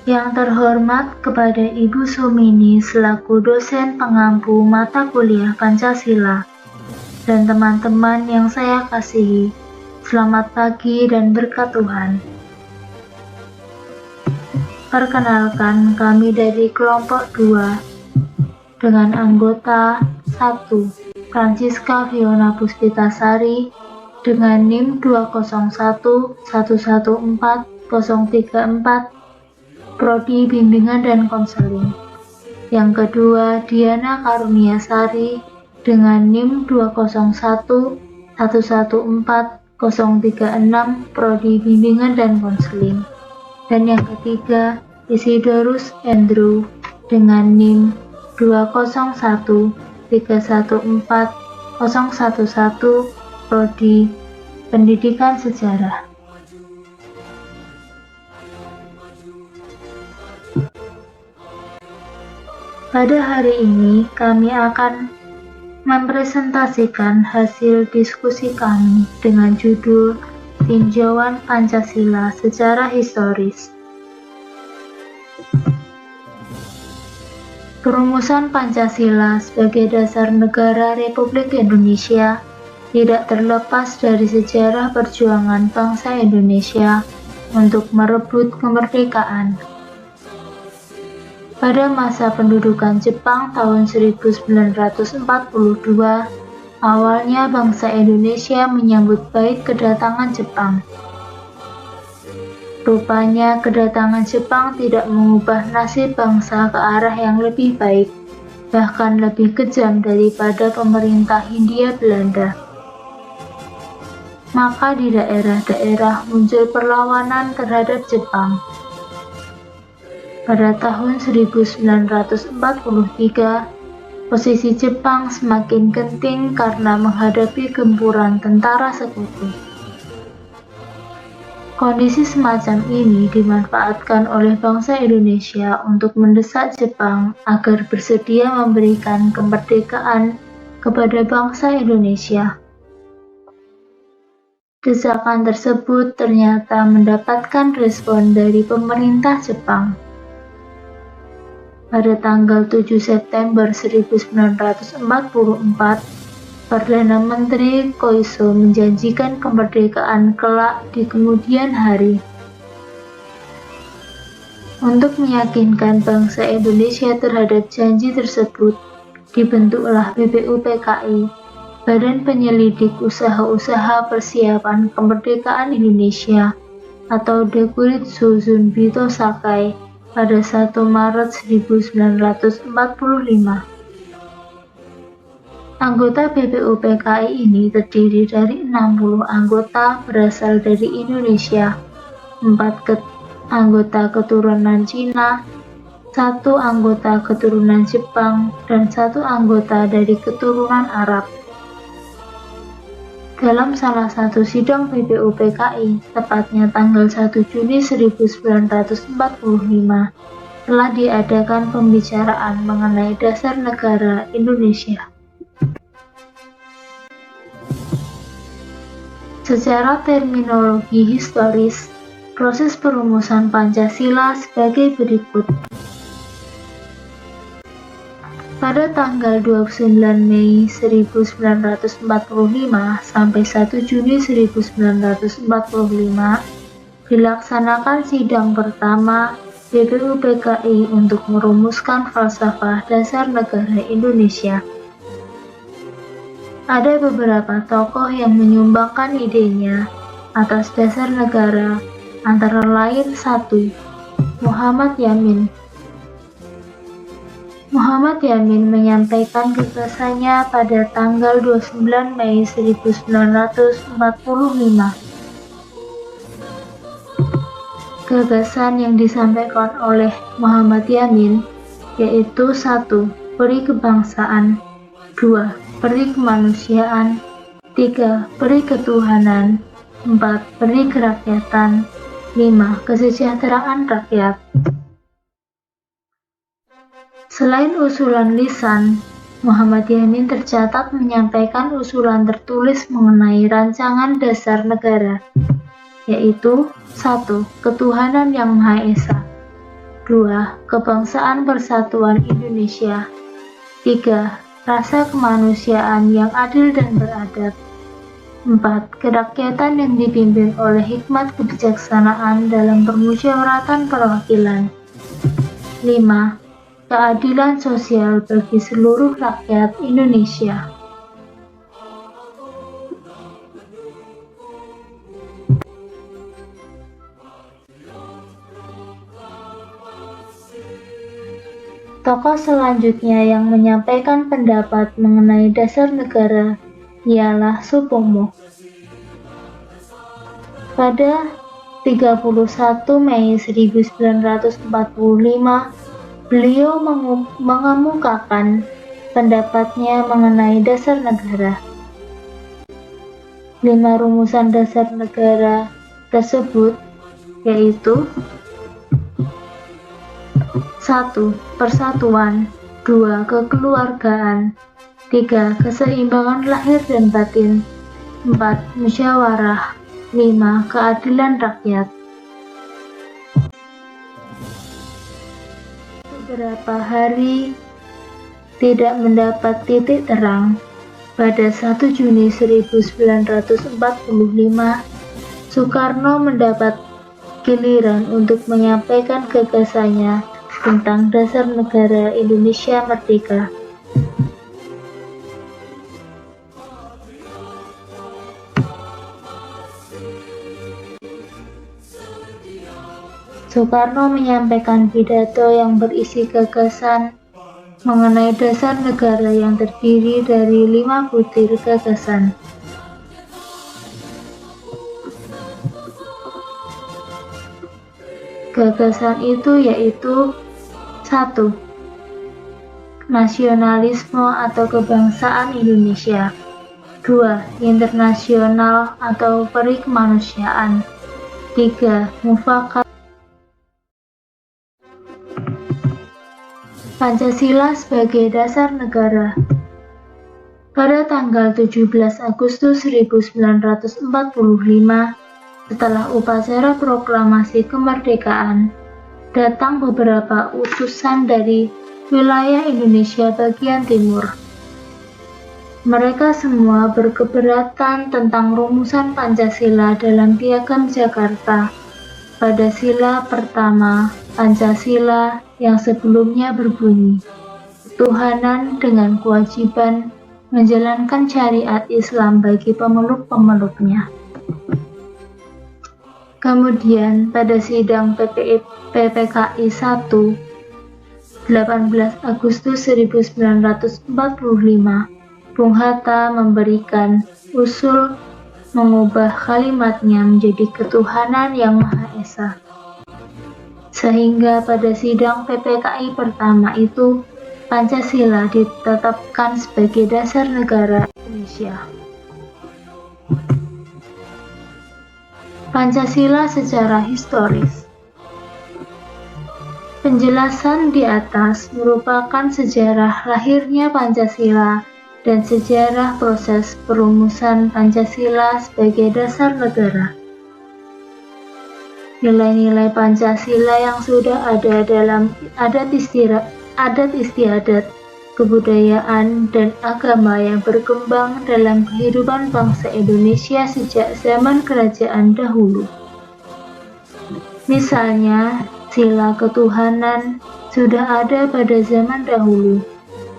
Yang terhormat kepada Ibu Sumini selaku dosen pengampu mata kuliah Pancasila dan teman-teman yang saya kasihi, selamat pagi dan berkat Tuhan. Perkenalkan, kami dari kelompok 2 dengan anggota 1 Francisca Fiona Puspitasari dengan NIM 201114034 Prodi Bimbingan dan Konseling. Yang kedua, Diana Karuniasari dengan NIM 201114036 Prodi Bimbingan dan Konseling. Dan yang ketiga, Isidorus Andrew dengan NIM 201314011 Prodi Pendidikan Sejarah. Pada hari ini, kami akan mempresentasikan hasil diskusi kami dengan judul Tinjauan Pancasila Secara Historis. Perumusan Pancasila sebagai dasar negara Republik Indonesia tidak terlepas dari sejarah perjuangan bangsa Indonesia untuk merebut kemerdekaan. Pada masa pendudukan Jepang tahun 1942, awalnya bangsa Indonesia menyambut baik kedatangan Jepang. Rupanya kedatangan Jepang tidak mengubah nasib bangsa ke arah yang lebih baik, bahkan lebih kejam daripada pemerintah Hindia Belanda. Maka di daerah-daerah muncul perlawanan terhadap Jepang. Pada tahun 1943, posisi Jepang semakin genting karena menghadapi gempuran tentara sekutu. Kondisi semacam ini dimanfaatkan oleh bangsa Indonesia untuk mendesak Jepang agar bersedia memberikan kemerdekaan kepada bangsa Indonesia. Desakan tersebut ternyata mendapatkan respon dari pemerintah Jepang. Pada tanggal 7 September 1944, Perdana Menteri Koiso menjanjikan kemerdekaan kelak di kemudian hari. Untuk meyakinkan bangsa Indonesia terhadap janji tersebut, dibentuklah BPUPKI, Badan Penyelidik Usaha-Usaha Persiapan Kemerdekaan Indonesia atau Dekuritsu Zunbito Sakai pada 1 Maret 1945. Anggota BPUPKI ini terdiri dari 60 anggota berasal dari Indonesia, 4 anggota keturunan Cina, 1 anggota keturunan Jepang, dan 1 anggota dari keturunan Arab. Dalam salah satu sidang BPUPKI, tepatnya tanggal 1 Juni 1945, telah diadakan pembicaraan mengenai dasar negara Indonesia. Secara terminologi historis, proses perumusan Pancasila sebagai berikut. Pada tanggal 29 Mei 1945 sampai 1 Juni 1945 dilaksanakan sidang pertama BPUPKI untuk merumuskan falsafah dasar negara Indonesia. Ada beberapa tokoh yang menyumbangkan idenya atas dasar negara, antara lain 1. Muhammad Yamin. Muhammad Yamin menyampaikan gagasannya pada tanggal 29 Mei 1945. Gagasan yang disampaikan oleh Muhammad Yamin yaitu 1. Peri kebangsaan, 2. Peri kemanusiaan, 3. Peri ketuhanan, 4. Peri kerakyatan, 5. Kesejahteraan rakyat. Selain usulan lisan, Muhammad Yamin tercatat menyampaikan usulan tertulis mengenai rancangan dasar negara. yaitu 1. Ketuhanan yang Maha Esa, 2. Kebangsaan Persatuan Indonesia, 3. Rasa kemanusiaan yang adil dan beradab, 4. Kerakyatan yang dipimpin oleh hikmat kebijaksanaan dalam permusyawaratan perwakilan, 5. Keadilan sosial bagi seluruh rakyat Indonesia. Tokoh selanjutnya yang menyampaikan pendapat mengenai dasar negara ialah Supomo. Pada 31 Mei 1945, beliau mengemukakan pendapatnya mengenai dasar negara. 5 rumusan dasar negara tersebut yaitu 1. Persatuan, 2. Kekeluargaan, 3. Keseimbangan lahir dan batin, 4. Musyawarah, 5. Keadilan rakyat. Beberapa hari tidak mendapat titik terang. Pada 1 Juni 1945, Soekarno mendapat giliran untuk menyampaikan gagasannya tentang dasar negara Indonesia Merdeka. Soekarno menyampaikan pidato yang berisi gagasan mengenai dasar negara yang terdiri dari 5 butir gagasan. Gagasan itu yaitu 1. Nasionalisme atau kebangsaan Indonesia, 2. Internasional atau peri kemanusiaan, 3. Mufakat Pancasila sebagai dasar negara. Pada tanggal 17 Agustus 1945, setelah upacara proklamasi kemerdekaan, datang beberapa utusan dari wilayah Indonesia bagian timur. Mereka semua berkeberatan tentang rumusan Pancasila dalam Piagam Jakarta. Pada sila pertama Pancasila yang sebelumnya berbunyi, ketuhanan dengan kewajiban menjalankan syariat Islam bagi pemeluk-pemeluknya. Kemudian pada sidang PPKI 1, 18 Agustus 1945, Bung Hatta memberikan usul mengubah kalimatnya menjadi ketuhanan yang Maha Esa. Sehingga pada sidang PPKI pertama itu, Pancasila ditetapkan sebagai dasar negara Indonesia. Pancasila secara historis. Penjelasan di atas merupakan sejarah lahirnya Pancasila dan sejarah proses perumusan Pancasila sebagai dasar negara. Nilai-nilai Pancasila yang sudah ada dalam adat istiadat, kebudayaan, dan agama yang berkembang dalam kehidupan bangsa Indonesia sejak zaman kerajaan dahulu. Misalnya, sila ketuhanan sudah ada pada zaman dahulu,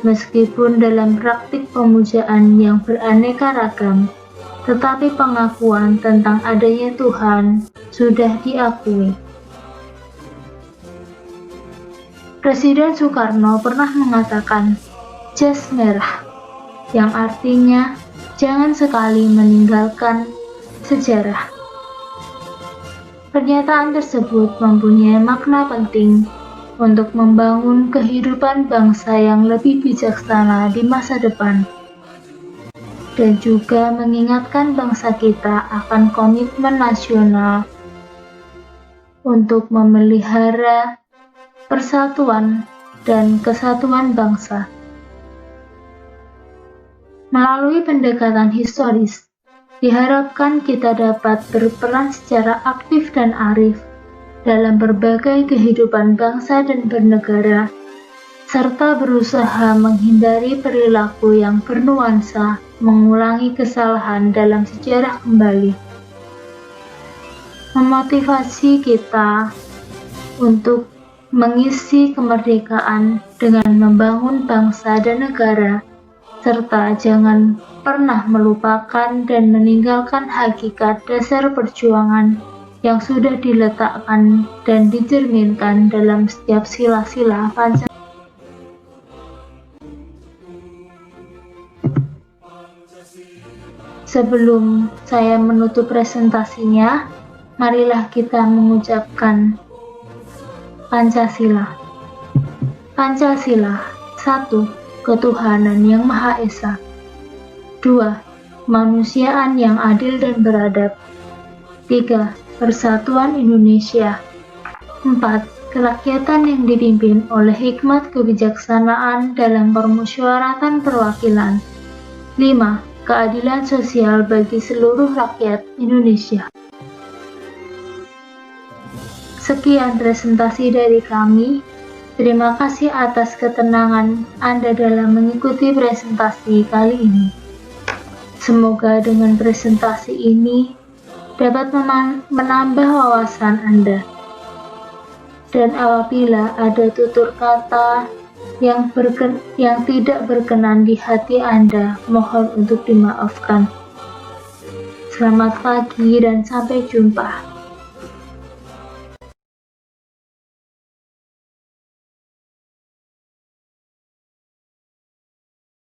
meskipun dalam praktik pemujaan yang beraneka ragam, tetapi pengakuan tentang adanya Tuhan sudah diakui. Presiden Soekarno pernah mengatakan jas merah, yang artinya jangan sekali meninggalkan sejarah. Pernyataan tersebut mempunyai makna penting untuk membangun kehidupan bangsa yang lebih bijaksana di masa depan, dan juga mengingatkan bangsa kita akan komitmen nasional untuk memelihara persatuan dan kesatuan bangsa. Melalui pendekatan historis, Diharapkan kita dapat berperan secara aktif dan arif dalam berbagai kehidupan bangsa dan bernegara, serta berusaha menghindari perilaku yang bernuansa mengulangi kesalahan dalam sejarah kembali. Memotivasi kita untuk mengisi kemerdekaan dengan membangun bangsa dan negara, serta jangan pernah melupakan dan meninggalkan hakikat dasar perjuangan yang sudah diletakkan dan dicerminkan dalam setiap sila-sila Pancasila. Sebelum saya menutup presentasinya, marilah kita mengucapkan Pancasila. Pancasila. 1. Ketuhanan yang Maha Esa. 2. Kemanusiaan yang adil dan beradab. 3. Persatuan Indonesia. 4. Kerakyatan yang dipimpin oleh hikmat kebijaksanaan dalam permusyawaratan perwakilan. 5. Keadilan sosial bagi seluruh rakyat Indonesia. Sekian presentasi dari kami. Terima kasih atas ketenangan Anda dalam mengikuti presentasi kali ini. Semoga dengan presentasi ini dapat menambah wawasan Anda. Dan apabila ada tutur kata yang tidak berkenan di hati Anda, mohon untuk dimaafkan. Selamat pagi dan sampai jumpa.